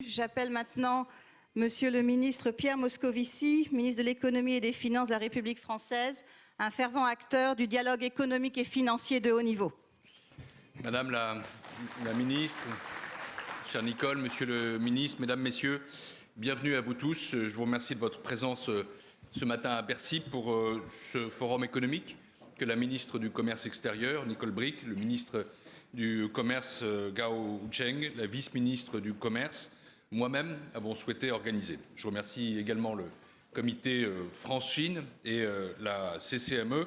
J'appelle maintenant Monsieur le ministre Pierre Moscovici, ministre de l'économie et des finances de la République française, un fervent acteur du dialogue économique et financier de haut niveau. Madame la ministre, chère Nicole, monsieur le ministre, mesdames, messieurs, bienvenue à vous tous. Je vous remercie de votre présence ce matin à Bercy pour ce forum économique que la ministre du Commerce extérieur, Nicole Bricq, le ministre du Commerce, Gao Cheng, la vice-ministre du Commerce, moi-même avons souhaité organiser. Je remercie également le comité France-Chine et la CCME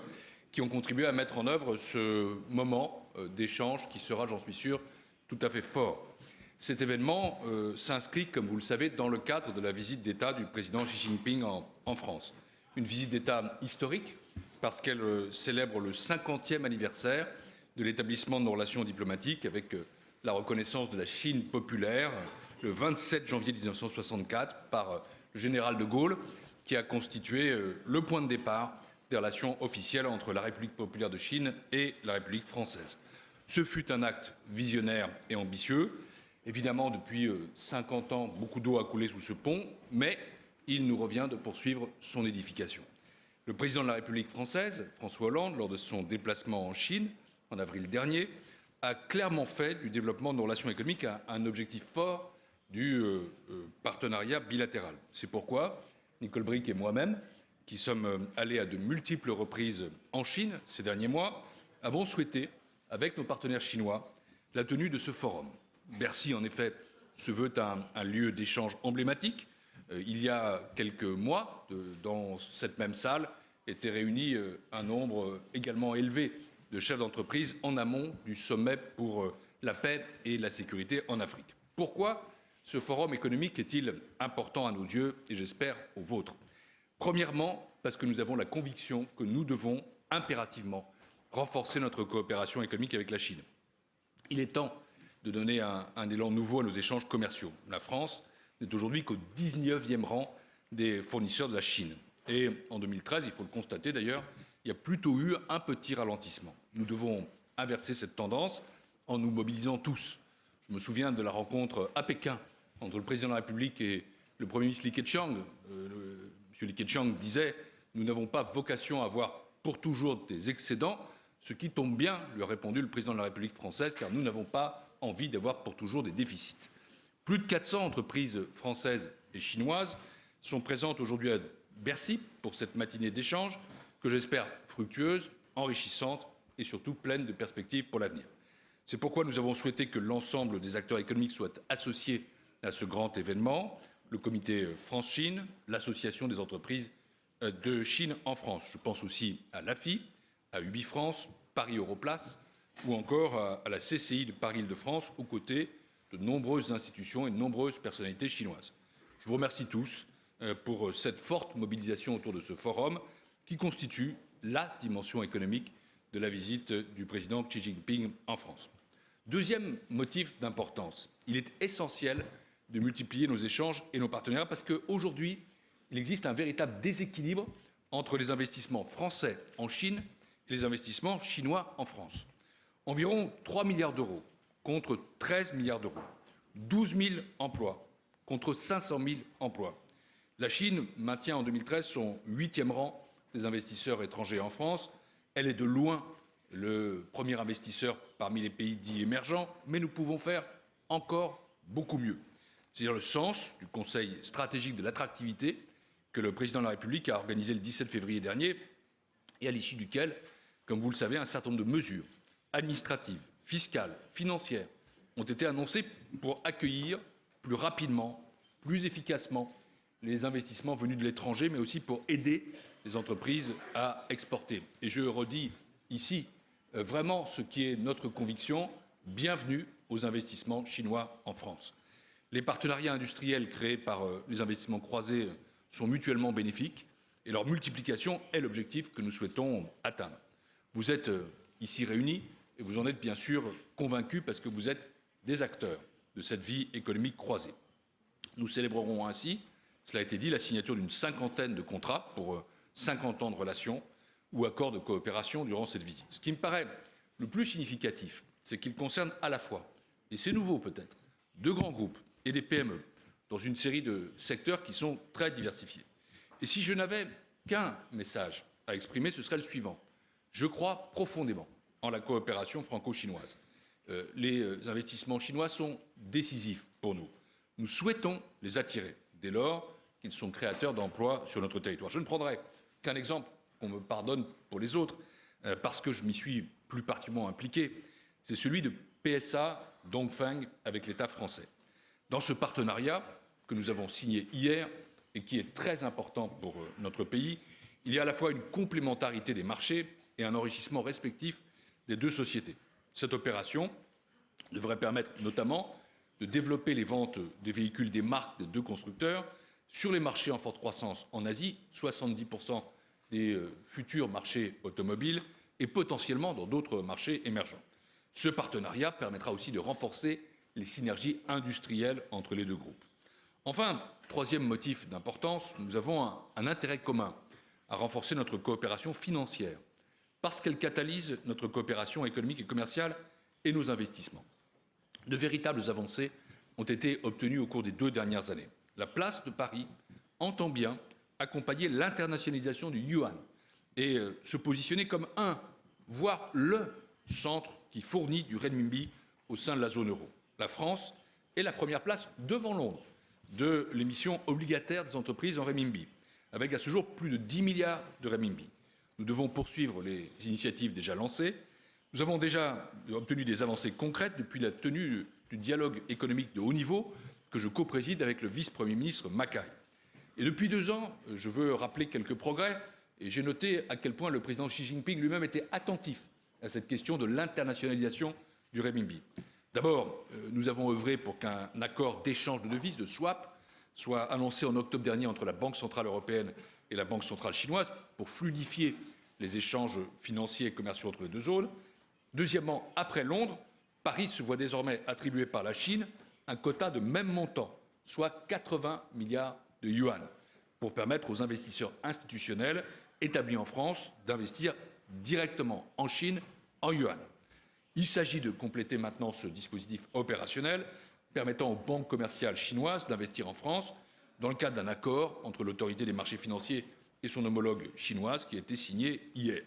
qui ont contribué à mettre en œuvre ce moment d'échange qui sera, j'en suis sûr, tout à fait fort. Cet événement s'inscrit, comme vous le savez, dans le cadre de la visite d'État du président Xi Jinping en France. Une visite d'État historique parce qu'elle célèbre le 50e anniversaire de l'établissement de nos relations diplomatiques avec la reconnaissance de la Chine populaire le 27 janvier 1964 par le général de Gaulle, qui a constitué le point de départ des relations officielles entre la République populaire de Chine et la République française. Ce fut un acte visionnaire et ambitieux. Évidemment, depuis 50 ans, beaucoup d'eau a coulé sous ce pont, mais il nous revient de poursuivre son édification. Le président de la République française, François Hollande, lors de son déplacement en Chine, en avril dernier, a clairement fait du développement de nos relations économiques un objectif fort du partenariat bilatéral. C'est pourquoi Nicole Bricq et moi-même, qui sommes allés à de multiples reprises en Chine ces derniers mois, avons souhaité, avec nos partenaires chinois, la tenue de ce forum. Bercy, en effet, se veut un lieu d'échange emblématique. Il y a quelques mois, dans cette même salle, étaient réunis un nombre également élevé de chefs d'entreprise en amont du sommet pour la paix et la sécurité en Afrique. Pourquoi ce forum économique est-il important à nos yeux et j'espère aux vôtres? Premièrement, parce que nous avons la conviction que nous devons impérativement renforcer notre coopération économique avec la Chine. Il est temps de donner un élan nouveau à nos échanges commerciaux. La France n'est aujourd'hui qu'au 19e rang des fournisseurs de la Chine. Et en 2013, il faut le constater d'ailleurs, il y a plutôt eu un petit ralentissement. Nous devons inverser cette tendance en nous mobilisant tous. Je me souviens de la rencontre à Pékin entre le président de la République et le Premier ministre Li Keqiang. M. Li Keqiang disait « Nous n'avons pas vocation à avoir pour toujours des excédents », ce qui tombe bien, lui a répondu le président de la République française, car nous n'avons pas envie d'avoir pour toujours des déficits. Plus de 400 entreprises françaises et chinoises sont présentes aujourd'hui à Bercy pour cette matinée d'échange que j'espère fructueuse, enrichissante et surtout pleine de perspectives pour l'avenir. C'est pourquoi nous avons souhaité que l'ensemble des acteurs économiques soient associés à ce grand événement, le comité France-Chine, l'association des entreprises de Chine en France. Je pense aussi à l'AFI, à Ubifrance, Paris Europlace ou encore à la CCI de Paris-Île-de-France, aux côtés de nombreuses institutions et de nombreuses personnalités chinoises. Je vous remercie tous pour cette forte mobilisation autour de ce forum qui constitue la dimension économique de la visite du président Xi Jinping en France. Deuxième motif d'importance, il est essentiel de multiplier nos échanges et nos partenariats parce qu'aujourd'hui, il existe un véritable déséquilibre entre les investissements français en Chine et les investissements chinois en France. Environ 3 milliards d'euros contre 13 milliards d'euros, 12 000 emplois contre 500 000 emplois. La Chine maintient en 2013 son 8e rang des investisseurs étrangers en France. Elle est de loin le premier investisseur parmi les pays dits émergents, mais nous pouvons faire encore beaucoup mieux. C'est le sens du Conseil stratégique de l'attractivité que le président de la République a organisé le 17 février dernier et à l'issue duquel, comme vous le savez, un certain nombre de mesures administratives, fiscales, financières ont été annoncées pour accueillir plus rapidement, plus efficacement les investissements venus de l'étranger, mais aussi pour aider les entreprises à exporter. Et je redis ici vraiment ce qui est notre conviction, bienvenue aux investissements chinois en France. Les partenariats industriels créés par les investissements croisés sont mutuellement bénéfiques et leur multiplication est l'objectif que nous souhaitons atteindre. Vous êtes ici réunis et vous en êtes bien sûr convaincus parce que vous êtes des acteurs de cette vie économique croisée. Nous célébrerons ainsi, cela a été dit, la signature d'une 50aine de contrats pour 50 ans de relations ou accords de coopération durant cette visite. Ce qui me paraît le plus significatif, c'est qu'il concerne à la fois, et c'est nouveau peut-être, de grands groupes et des PME, dans une série de secteurs qui sont très diversifiés. Et si je n'avais qu'un message à exprimer, ce serait le suivant. Je crois profondément en la coopération franco-chinoise. Les investissements chinois sont décisifs pour nous. Nous souhaitons les attirer dès lors qu'ils sont créateurs d'emplois sur notre territoire. Je ne prendrai qu'un exemple, qu'on me pardonne pour les autres, parce que je m'y suis plus particulièrement impliqué. C'est celui de PSA Dongfeng avec l'État français. Dans ce partenariat que nous avons signé hier et qui est très important pour notre pays, il y a à la fois une complémentarité des marchés et un enrichissement respectif des deux sociétés. Cette opération devrait permettre notamment de développer les ventes des véhicules des marques des deux constructeurs sur les marchés en forte croissance en Asie, 70% des futurs marchés automobiles et potentiellement dans d'autres marchés émergents. Ce partenariat permettra aussi de renforcer les synergies industrielles entre les deux groupes. Enfin, troisième motif d'importance, nous avons un intérêt commun à renforcer notre coopération financière parce qu'elle catalyse notre coopération économique et commerciale et nos investissements. De véritables avancées ont été obtenues au cours des 2 dernières années. La place de Paris entend bien accompagner l'internationalisation du yuan et se positionner comme voire le centre qui fournit du renminbi au sein de la zone euro. La France est la première place devant Londres de l'émission obligataire des entreprises en renminbi, avec à ce jour plus de 10 milliards de renminbi. Nous devons poursuivre les initiatives déjà lancées. Nous avons déjà obtenu des avancées concrètes depuis la tenue du dialogue économique de haut niveau que je co-préside avec le vice-premier ministre Mackay. Et depuis 2 ans, je veux rappeler quelques progrès et j'ai noté à quel point le président Xi Jinping lui-même était attentif à cette question de l'internationalisation du renminbi. D'abord, nous avons œuvré pour qu'un accord d'échange de devises, de swap, soit annoncé en octobre dernier entre la Banque centrale européenne et la Banque centrale chinoise pour fluidifier les échanges financiers et commerciaux entre les deux zones. Deuxièmement, après Londres, Paris se voit désormais attribuer par la Chine un quota de même montant, soit 80 milliards de yuan, pour permettre aux investisseurs institutionnels établis en France d'investir directement en Chine en yuan. Il s'agit de compléter maintenant ce dispositif opérationnel permettant aux banques commerciales chinoises d'investir en France dans le cadre d'un accord entre l'autorité des marchés financiers et son homologue chinoise qui a été signé hier.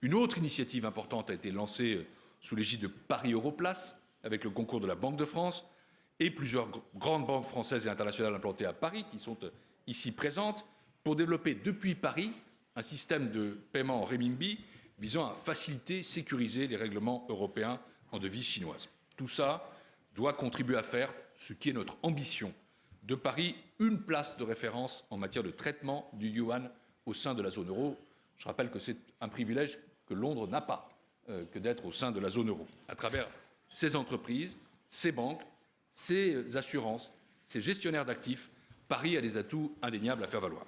Une autre initiative importante a été lancée sous l'égide de Paris Europlace avec le concours de la Banque de France et plusieurs grandes banques françaises et internationales implantées à Paris qui sont ici présentes pour développer depuis Paris un système de paiement en renminbi visant à faciliter, sécuriser les règlements européens en devises chinoises. Tout ça doit contribuer à faire ce qui est notre ambition, de Paris une place de référence en matière de traitement du yuan au sein de la zone euro. Je rappelle que c'est un privilège que Londres n'a pas, que d'être au sein de la zone euro. À travers ces entreprises, ces banques, ces assurances, ces gestionnaires d'actifs, Paris a des atouts indéniables à faire valoir.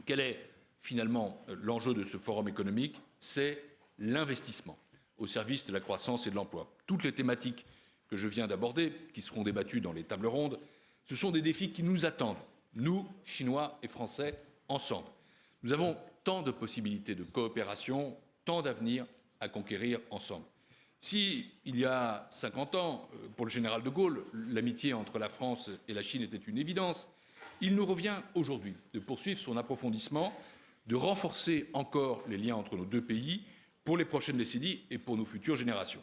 Quel est finalement l'enjeu de ce forum économique? C'est l'investissement au service de la croissance et de l'emploi. Toutes les thématiques que je viens d'aborder, qui seront débattues dans les tables rondes, ce sont des défis qui nous attendent, nous, Chinois et Français, ensemble. Nous avons tant de possibilités de coopération, tant d'avenir à conquérir ensemble. Si, il y a 50 ans, pour le général de Gaulle, l'amitié entre la France et la Chine était une évidence, il nous revient aujourd'hui de poursuivre son approfondissement, de renforcer encore les liens entre nos deux pays pour les prochaines décennies et pour nos futures générations.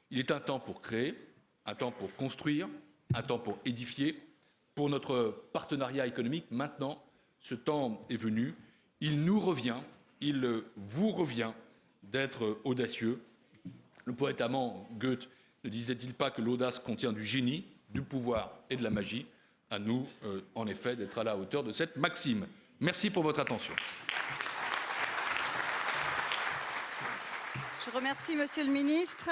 Il est un temps pour créer, un temps pour construire, un temps pour édifier. Pour notre partenariat économique, maintenant, ce temps est venu. Il nous revient, il vous revient d'être audacieux. Le poète allemand Goethe ne disait-il pas que l'audace contient du génie, du pouvoir et de la magie? À nous, en effet, d'être à la hauteur de cette maxime. Merci pour votre attention. Je remercie Monsieur le Ministre.